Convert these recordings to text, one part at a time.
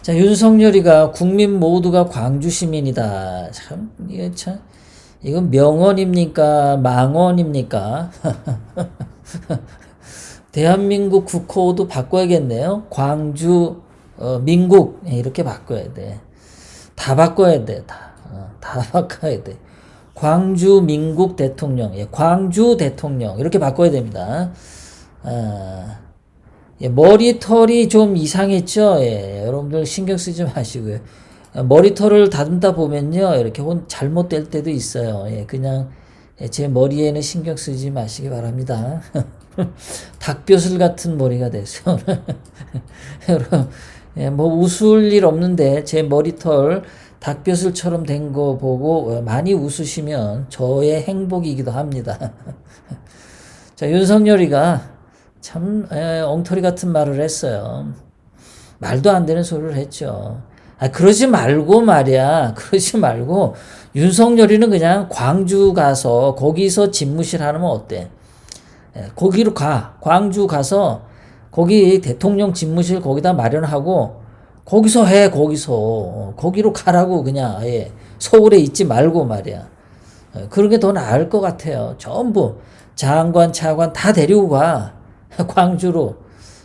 자, 윤석열이가 국민 모두가 광주 시민이다. 참, 이게 참, 이건 명언입니까? 망언입니까? 대한민국 국호도 바꿔야겠네요. 광주, 민국. 이렇게 바꿔야 돼. 다 바꿔야 돼. 다 바꿔야 돼. 광주 민국 대통령. 예, 광주 대통령. 이렇게 바꿔야 됩니다. 예, 머리털이 좀 이상했죠? 예, 여러분들 신경 쓰지 마시고요. 머리털을 다듬다 보면요, 이렇게 잘못될 때도 있어요. 예, 그냥 제 머리에는 신경 쓰지 마시기 바랍니다. 닭벼슬 같은 머리가 돼서. 여러분, 예, 뭐 웃을 일 없는데 제 머리털 닭벼슬처럼 된 거 보고 많이 웃으시면 저의 행복이기도 합니다. 자, 윤석열이가 참 엉터리 같은 말을 했어요. 말도 안 되는 소리를 했죠. 그러지 말고 말이야. 그러지 말고 윤석열이는 그냥 광주 가서 거기서 집무실 하면 어때? 거기로 가. 광주 가서 거기 대통령 집무실 거기다 마련하고 거기서 해. 거기로 가라고 그냥 아예 서울에 있지 말고 말이야. 그런 게 더 나을 것 같아요. 전부 장관, 차관 다 데리고 가. 광주로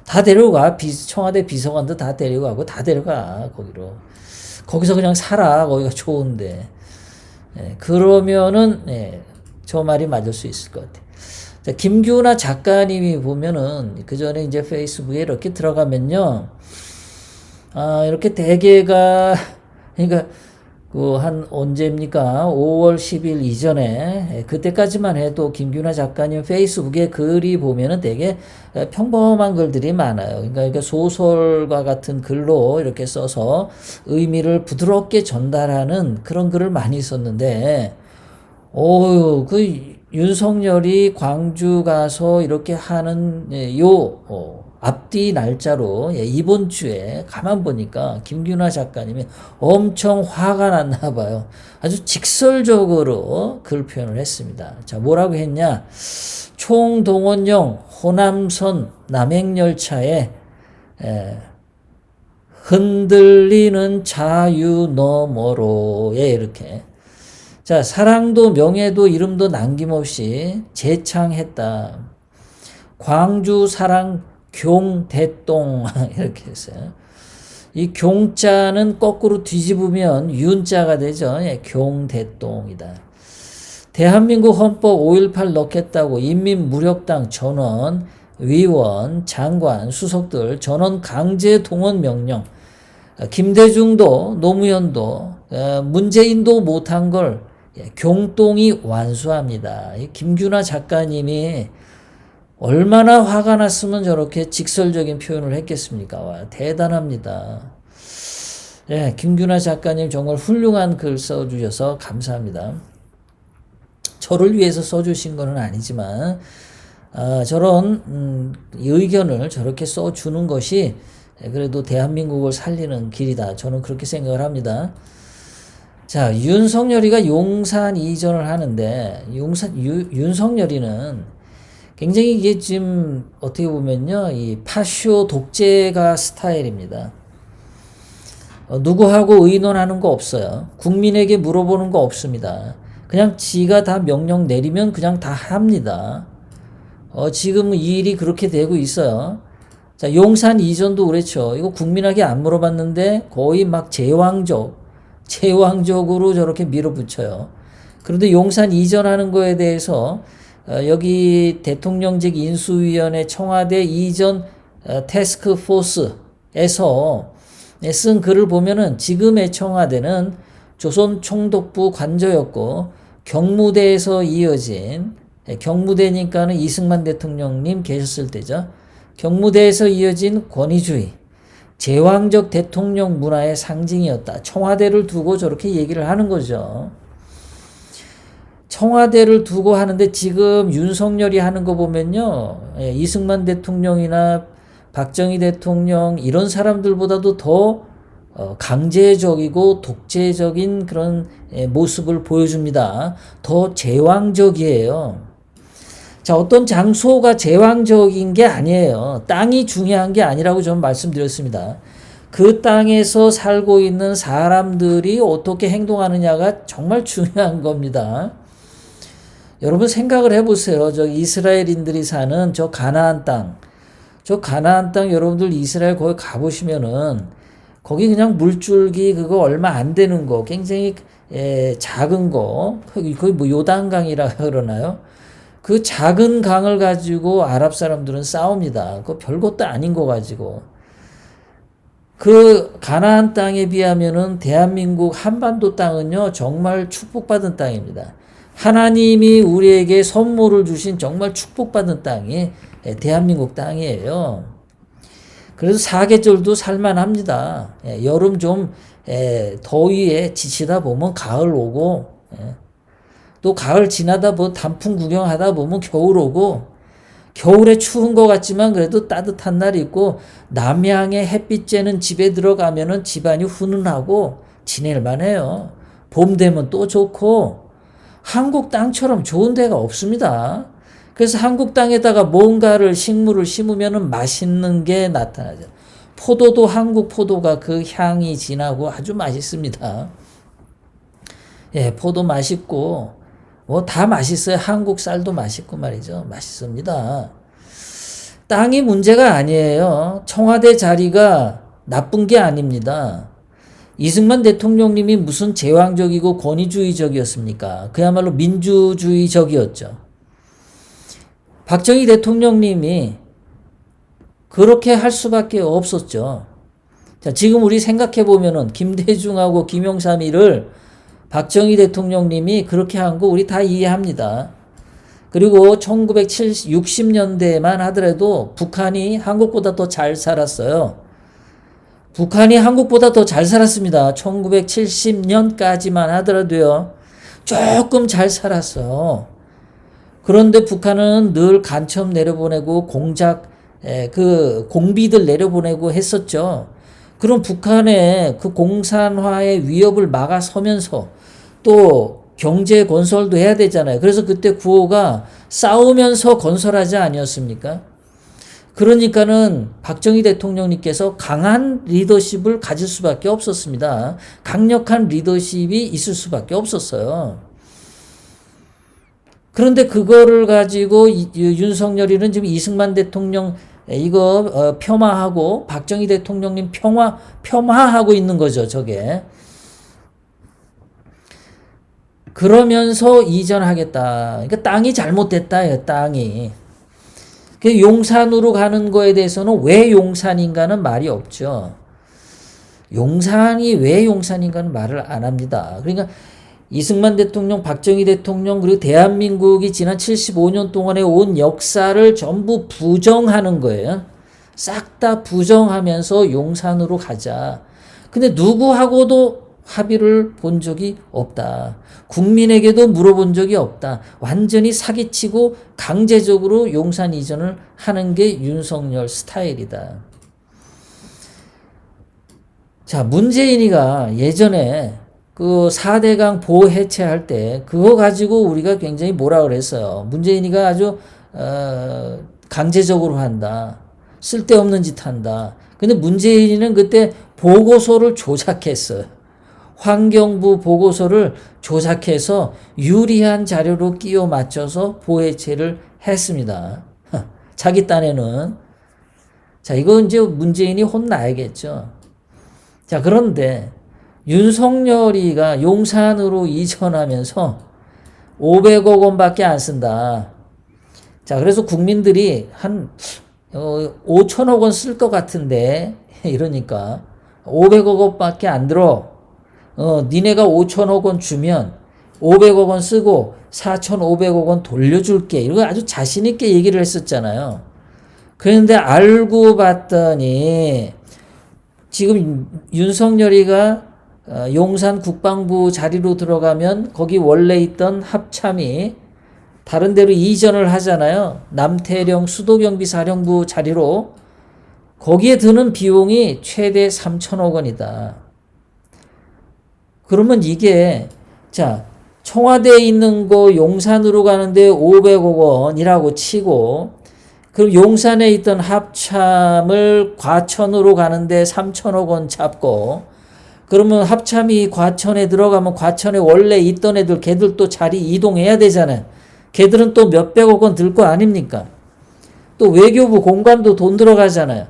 다 데려가. 청와대 비서관도 다 데려가고 다 데려가. 거기서 그냥 살아. 거기가 좋은데. 그러면은 저 말이 맞을 수 있을 것 같아. 자, 김규나 작가님이 보면은 그 전에 이제 페이스북에 이렇게 들어가면요, 이렇게 대개가 그러니까 한 언제입니까? 5월 10일 이전에 그때까지만 해도 김규나 작가님 페이스북에 글이 보면은 되게 평범한 글들이 많아요. 그러니까 소설과 같은 글로 이렇게 써서 의미를 부드럽게 전달하는 그런 글을 많이 썼는데, 그 윤석열이 광주 가서 이렇게 하는 앞뒤 날짜로 이번 주에 가만 보니까 김규나 작가님이 엄청 화가 났나 봐요. 아주 직설적으로 글 표현을 했습니다. 자, 뭐라고 했냐? 총동원령 호남선 남행열차에 흔들리는 자유 너머로 이렇게. 자, 사랑도 명예도 이름도 남김없이 재창했다. 광주 사랑 경대동 이렇게 했어요. 이 경자는 거꾸로 뒤집으면 윤자가 되죠. 경대동이다. 대한민국 헌법 5.18 넣겠다고 인민무력당 전원, 위원, 장관, 수석들 전원 강제 동원 명령. 김대중도 노무현도 문재인도 못한 걸 경동이 완수합니다. 김규나 작가님이 얼마나 화가 났으면 저렇게 직설적인 표현을 했겠습니까? 와, 대단합니다. 김규나 작가님 정말 훌륭한 글 써주셔서 감사합니다. 저를 위해서 써주신 건 아니지만 저런 의견을 저렇게 써주는 것이 그래도 대한민국을 살리는 길이다. 저는 그렇게 생각을 합니다. 자, 윤석열이가 용산 이전을 하는데 윤석열이는 굉장히 이게 지금 어떻게 보면요, 이 파쇼 독재가 스타일입니다. 누구하고 의논하는 거 없어요. 국민에게 물어보는 거 없습니다. 그냥 지가 다 명령 내리면 그냥 다 합니다. 지금 이 일이 그렇게 되고 있어요. 자, 용산 이전도 그렇죠. 이거 국민에게 안 물어봤는데 거의 막 제왕적으로 저렇게 밀어붙여요. 그런데 용산 이전하는 거에 대해서 여기 대통령직 인수위원회 청와대 이전 태스크포스에서 쓴 글을 보면은 지금의 청와대는 조선 총독부 관저였고 경무대에서 이어진, 경무대니까는 이승만 대통령님 계셨을 때죠. 경무대에서 이어진 권위주의, 제왕적 대통령 문화의 상징이었다. 청와대를 두고 저렇게 얘기를 하는 거죠. 청와대를 두고 하는데 지금 윤석열이 하는 거 보면요, 이승만 대통령이나 박정희 대통령 이런 사람들보다도 더 강제적이고 독재적인 그런 모습을 보여줍니다. 더 제왕적이에요. 자, 어떤 장소가 제왕적인 게 아니에요. 땅이 중요한 게 아니라고 저는 말씀드렸습니다. 그 땅에서 살고 있는 사람들이 어떻게 행동하느냐가 정말 중요한 겁니다. 여러분 생각을 해보세요. 저 이스라엘인들이 사는 저 가나안 땅. 저 가나안 땅 여러분들 이스라엘 거기 가보시면은 거기 그냥 물줄기 그거 얼마 안 되는 거 굉장히 작은 거 거기 뭐 요단강이라 그러나요? 그 작은 강을 가지고 아랍 사람들은 싸웁니다. 그거 별것도 아닌 거 가지고. 그 가나안 땅에 비하면은 대한민국 한반도 땅은요 정말 축복받은 땅입니다. 하나님이 우리에게 선물을 주신 정말 축복받은 땅이 대한민국 땅이에요. 그래서 사계절도 살만합니다. 여름 좀 더위에 지치다 보면 가을 오고 또 가을 지나다 보면 단풍 구경하다 보면 겨울 오고 겨울에 추운 것 같지만 그래도 따뜻한 날이 있고 남양의 햇빛 쬐는 집에 들어가면은 집안이 훈훈하고 지낼만 해요. 봄 되면 또 좋고 한국 땅처럼 좋은 데가 없습니다. 그래서 한국 땅에다가 뭔가를 식물을 심으면은 맛있는 게 나타나죠. 포도도 한국 포도가 그 향이 진하고 아주 맛있습니다. 포도 맛있고 뭐 다 맛있어요. 한국 쌀도 맛있고 말이죠. 맛있습니다. 땅이 문제가 아니에요. 청와대 자리가 나쁜 게 아닙니다. 이승만 대통령님이 무슨 제왕적이고 권위주의적이었습니까? 그야말로 민주주의적이었죠. 박정희 대통령님이 그렇게 할 수밖에 없었죠. 자, 지금 우리 생각해 보면은 김대중하고 김영삼이를 박정희 대통령님이 그렇게 한 거 우리 다 이해합니다. 그리고 1960년대만 하더라도 북한이 한국보다 더 잘 살았어요. 북한이 한국보다 더 잘 살았습니다. 1970년까지만 하더라도요. 조금 잘 살았어요. 그런데 북한은 늘 간첩 내려보내고 공비들 내려보내고 했었죠. 그럼 북한의 그 공산화의 위협을 막아서면서 또 경제 건설도 해야 되잖아요. 그래서 그때 구호가 싸우면서 건설하자 아니었습니까? 그러니까는 박정희 대통령님께서 강한 리더십을 가질 수밖에 없었습니다. 강력한 리더십이 있을 수밖에 없었어요. 그런데 그거를 가지고 윤석열이는 지금 이승만 대통령 이거 폄하하고 박정희 대통령님 폄하하고 있는 거죠, 저게. 그러면서 이전하겠다. 그러니까 땅이 잘못됐다, 땅이. 그 용산으로 가는 거에 대해서는 왜 용산인가는 말이 없죠. 용산이 왜 용산인가는 말을 안 합니다. 그러니까 이승만 대통령, 박정희 대통령, 그리고 대한민국이 지난 75년 동안에 온 역사를 전부 부정하는 거예요. 싹 다 부정하면서 용산으로 가자. 근데 누구하고도 합의를 본 적이 없다. 국민에게도 물어본 적이 없다. 완전히 사기치고 강제적으로 용산 이전을 하는 게 윤석열 스타일이다. 자, 문재인이가 예전에 그 4대강 보호 해체할 때 그거 가지고 우리가 굉장히 뭐라 그랬어요. 문재인이가 아주 강제적으로 한다. 쓸데없는 짓 한다. 근데 문재인이는 그때 보고서를 조작했어요. 환경부 보고서를 조작해서 유리한 자료로 끼워 맞춰서 보호 해체를 했습니다. 자기 딴에는. 자, 이거 이제 문재인이 혼나야겠죠. 자, 그런데 윤석열이가 용산으로 이전하면서 500억 원밖에 안 쓴다. 자, 그래서 국민들이 한 5천억 원 쓸 것 같은데 이러니까 500억 원밖에 안 들어. 니네가 5천억 원 주면 500억 원 쓰고 4,500억 원 돌려줄게. 이거 아주 자신 있게 얘기를 했었잖아요. 그런데 알고 봤더니 지금 윤석열이가 용산 국방부 자리로 들어가면 거기 원래 있던 합참이 다른 데로 이전을 하잖아요. 남태령 수도경비사령부 자리로. 거기에 드는 비용이 최대 3천억 원이다. 그러면 이게 자, 청와대에 있는 거 용산으로 가는데 500억 원이라고 치고 그럼 용산에 있던 합참을 과천으로 가는데 3천억 원 잡고, 그러면 합참이 과천에 들어가면 과천에 원래 있던 애들, 걔들 또 자리 이동해야 되잖아요. 걔들은 또 몇백억 원 들 거 아닙니까? 또 외교부 공관도 돈 들어가잖아요.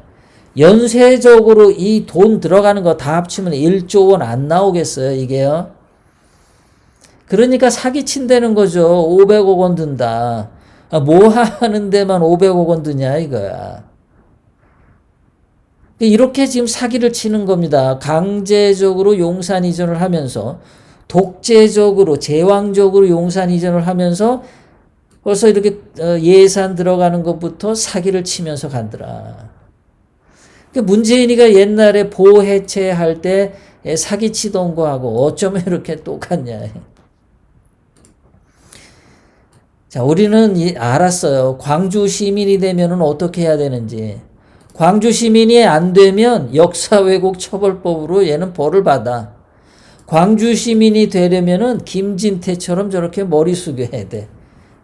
연쇄적으로 이 돈 들어가는 거 다 합치면 1조 원 안 나오겠어요, 이게요? 그러니까 사기친다는 거죠. 500억 원 든다. 뭐 하는 데만 500억 원 드냐, 이거야. 이렇게 지금 사기를 치는 겁니다. 강제적으로 용산 이전을 하면서, 독재적으로, 제왕적으로 용산 이전을 하면서 벌써 이렇게 예산 들어가는 것부터 사기를 치면서 간더라. 문재인이가 옛날에 보호 해체할 때 사기치던 거하고 어쩌면 이렇게 똑같냐. 자, 우리는 알았어요. 광주 시민이 되면은 어떻게 해야 되는지. 광주 시민이 안 되면 역사 왜곡 처벌법으로 얘는 벌을 받아. 광주 시민이 되려면은 김진태처럼 저렇게 머리 숙여야 돼.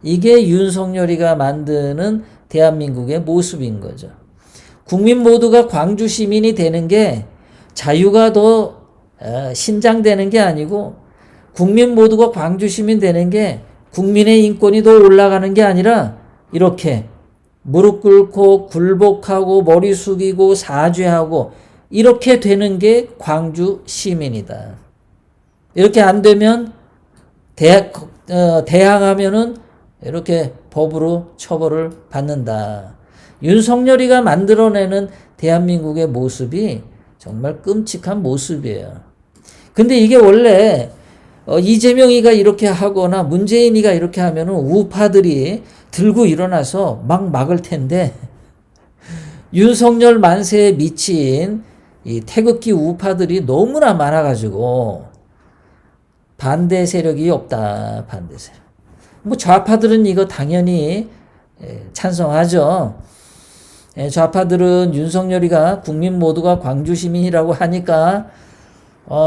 이게 윤석열이가 만드는 대한민국의 모습인 거죠. 국민 모두가 광주 시민이 되는 게 자유가 더 신장되는 게 아니고, 국민 모두가 광주 시민 되는 게 국민의 인권이 더 올라가는 게 아니라 이렇게 무릎 꿇고 굴복하고 머리 숙이고 사죄하고 이렇게 되는 게 광주 시민이다. 이렇게 안 되면 대항하면은 이렇게 법으로 처벌을 받는다. 윤석열이가 만들어내는 대한민국의 모습이 정말 끔찍한 모습이에요. 근데 이게 원래 이재명이가 이렇게 하거나 문재인이가 이렇게 하면은 우파들이 들고 일어나서 막 막을 텐데, 윤석열 만세에 미친 이 태극기 우파들이 너무나 많아가지고 반대 세력이 없다. 반대 세력. 뭐 좌파들은 이거 당연히 찬성하죠. 좌파들은 윤석열이가 국민 모두가 광주 시민이라고 하니까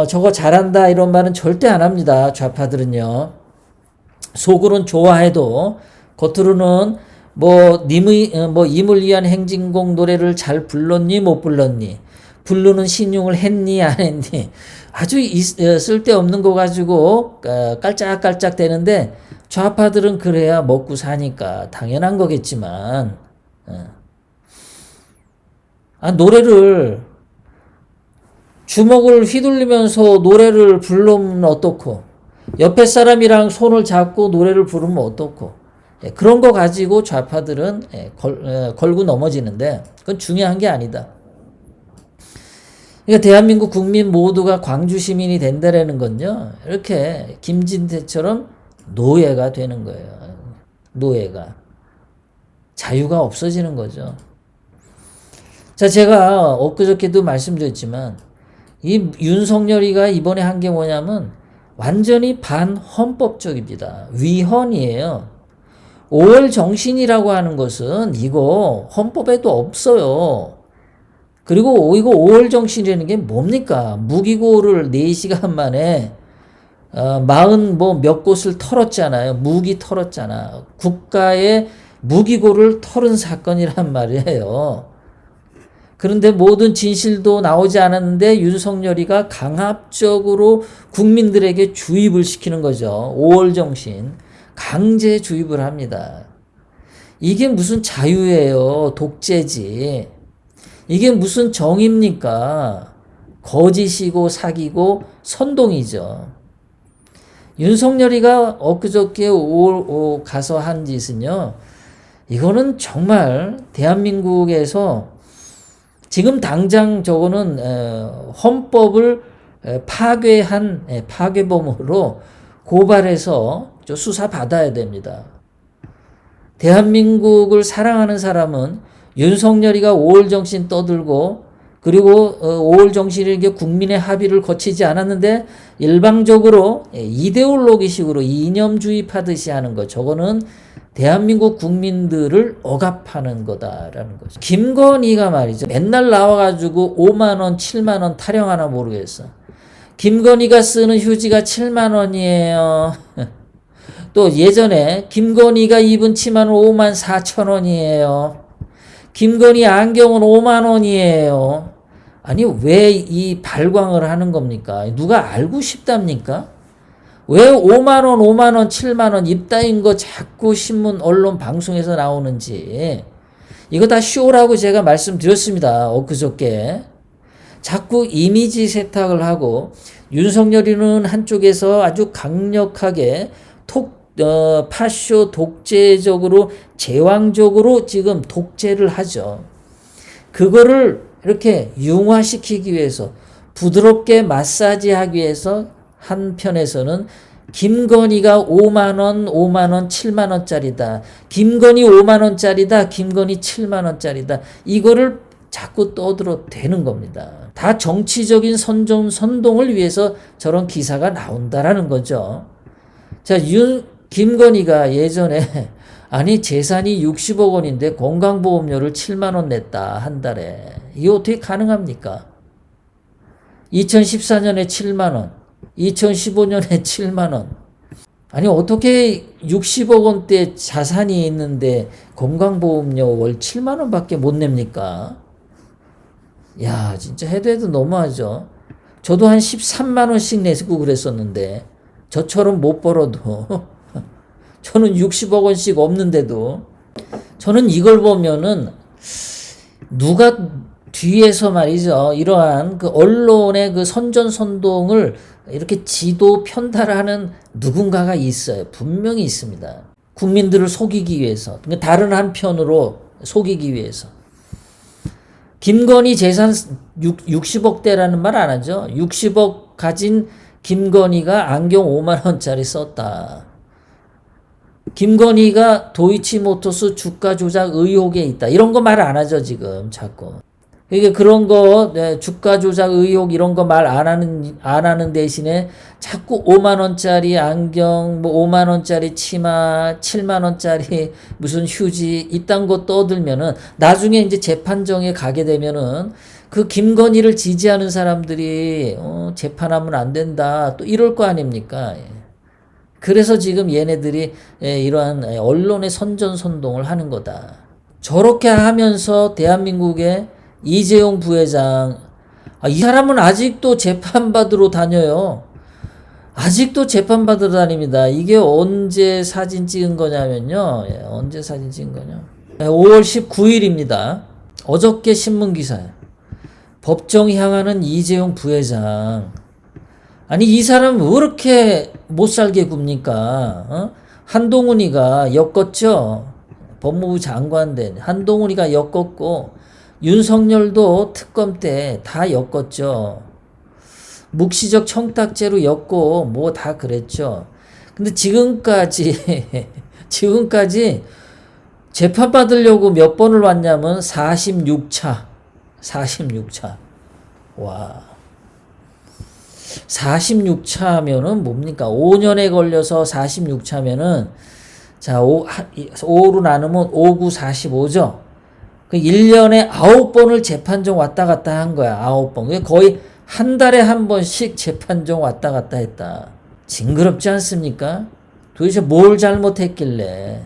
저거 잘한다 이런 말은 절대 안 합니다. 좌파들은요. 속으로는 좋아해도 겉으로는 임을 위한 행진곡 노래를 잘 불렀니 못 불렀니, 부르는 신용을 했니 안 했니, 아주 쓸데없는 거 가지고 깔짝깔짝 되는데, 좌파들은 그래야 먹고 사니까 당연한 거겠지만, 노래를 주먹을 휘둘리면서 노래를 부르면 어떻고, 옆에 사람이랑 손을 잡고 노래를 부르면 어떻고, 그런 거 가지고 좌파들은 걸고 넘어지는데 그건 중요한 게 아니다. 그러니까 대한민국 국민 모두가 광주 시민이 된다라는 건요, 이렇게 김진태처럼 노예가 되는 거예요. 노예가. 자유가 없어지는 거죠. 자, 제가 엊그저께도 말씀드렸지만 이 윤석열이가 이번에 한 게 뭐냐면 완전히 반헌법적입니다. 위헌이에요. 5월 정신이라고 하는 것은 이거 헌법에도 없어요. 그리고 이거 5월 정신이라는 게 뭡니까? 무기고를 4시간 만에 40 몇 곳을 털었잖아요. 무기 털었잖아. 국가의 무기고를 털은 사건이란 말이에요. 그런데 모든 진실도 나오지 않았는데 윤석열이가 강압적으로 국민들에게 주입을 시키는 거죠. 5월 정신. 강제 주입을 합니다. 이게 무슨 자유예요. 독재지. 이게 무슨 정의입니까? 거짓이고 사기고 선동이죠. 윤석열이가 엊그저께 가서 한 짓은요, 이거는 정말 대한민국에서 지금 당장 저거는 헌법을 파괴한 파괴범으로 고발해서 수사 받아야 됩니다. 대한민국을 사랑하는 사람은 윤석열이가 5월 정신 떠들고, 그리고 5월 정신이 게 국민의 합의를 거치지 않았는데 일방적으로 이데올로기식으로 이념주의하듯이 하는 것, 저거는 대한민국 국민들을 억압하는 거다라는 거죠. 김건희가 말이죠, 맨날 나와가지고 5만 원, 7만 원 타령하나 모르겠어. 김건희가 쓰는 휴지가 7만 원이에요. 또 예전에 김건희가 입은 치마는 5만 4천 원이에요. 김건희 안경은 5만 원이에요. 아니 왜 이 발광을 하는 겁니까? 누가 알고 싶답니까? 왜 5만 원, 5만 원, 7만 원 입다인 거 자꾸 신문, 언론, 방송에서 나오는지 이거 다 쇼라고 제가 말씀드렸습니다. 엊그저께. 자꾸 이미지 세탁을 하고 윤석열이는 한쪽에서 아주 강력하게 파쇼 독재적으로 제왕적으로 지금 독재를 하죠. 그거를 이렇게 융화시키기 위해서 부드럽게 마사지하기 위해서 한편에서는 김건희가 5만원, 5만원, 7만원짜리다. 김건희 5만원짜리다. 김건희 7만원짜리다. 이거를 자꾸 떠들어 대는 겁니다. 다 정치적인 선동을 위해서 저런 기사가 나온다라는 거죠. 자, 김건희가 예전에 아니 재산이 60억 원인데 건강보험료를 7만 원 냈다 한 달에. 이게 어떻게 가능합니까? 2014년에 7만 원, 2015년에 7만 원. 아니 어떻게 60억 원대 자산이 있는데 건강보험료 월 7만 원밖에 못 냅니까? 야, 진짜 해도 너무하죠. 저도 한 13만 원씩 내고 그랬었는데 저처럼 못 벌어도 저는 60억 원씩 없는데도 저는 이걸 보면은 누가 뒤에서 말이죠. 이러한 그 언론의 그 선전선동을 이렇게 지도 편달하는 누군가가 있어요. 분명히 있습니다. 국민들을 속이기 위해서. 다른 한편으로 속이기 위해서. 김건희 재산 60억대라는 말 안 하죠. 60억 가진 김건희가 안경 5만 원짜리 썼다. 김건희가 도이치모터스 주가 조작 의혹에 있다. 이런 거 말 안 하죠, 지금 자꾸. 이게 그런 거 주가 조작 의혹 이런 거 말 안 하는 대신에 자꾸 5만 원짜리 안경, 뭐 5만 원짜리 치마, 7만 원짜리 무슨 휴지 이딴 거 떠들면은 나중에 이제 재판정에 가게 되면은 그 김건희를 지지하는 사람들이 재판하면 안 된다. 또 이럴 거 아닙니까? 그래서 지금 얘네들이 이러한 언론의 선전선동을 하는 거다. 저렇게 하면서 대한민국의 이재용 부회장, 이 사람은 아직도 재판받으러 다녀요. 아직도 재판받으러 다닙니다. 이게 언제 사진 찍은 거냐면요. 언제 사진 찍은 거냐. 5월 19일입니다. 어저께 신문기사예요. 법정 향하는 이재용 부회장. 아니 이 사람 왜 이렇게 못살게 굽니까? 한동훈이가 엮었죠. 법무부 장관 된 한동훈이가 엮었고 윤석열도 특검 때 다 엮었죠. 묵시적 청탁죄로 엮고 뭐 다 그랬죠. 근데 지금까지 재판 받으려고 몇 번을 왔냐면 46차. 와. 46차면은 뭡니까? 5년에 걸려서 46차면은 자, 5로 나누면 5, 9, 45죠. 그 1년에 9번을 재판정 왔다 갔다 한 거야. 9번. 거의 한 달에 한 번씩 재판정 왔다 갔다 했다. 징그럽지 않습니까? 도대체 뭘 잘못했길래.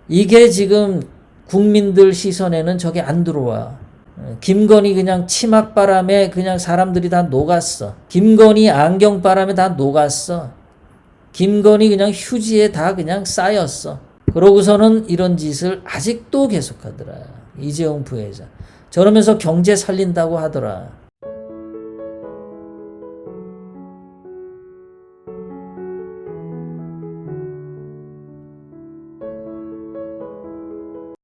이게 지금 국민들 시선에는 저게 안 들어와. 김건희 그냥 치맛바람에 그냥 사람들이 다 녹았어. 김건희 안경바람에 다 녹았어. 김건희 그냥 휴지에 다 그냥 쌓였어. 그러고서는 이런 짓을 아직도 계속하더라. 이재용 부회장. 저러면서 경제 살린다고 하더라.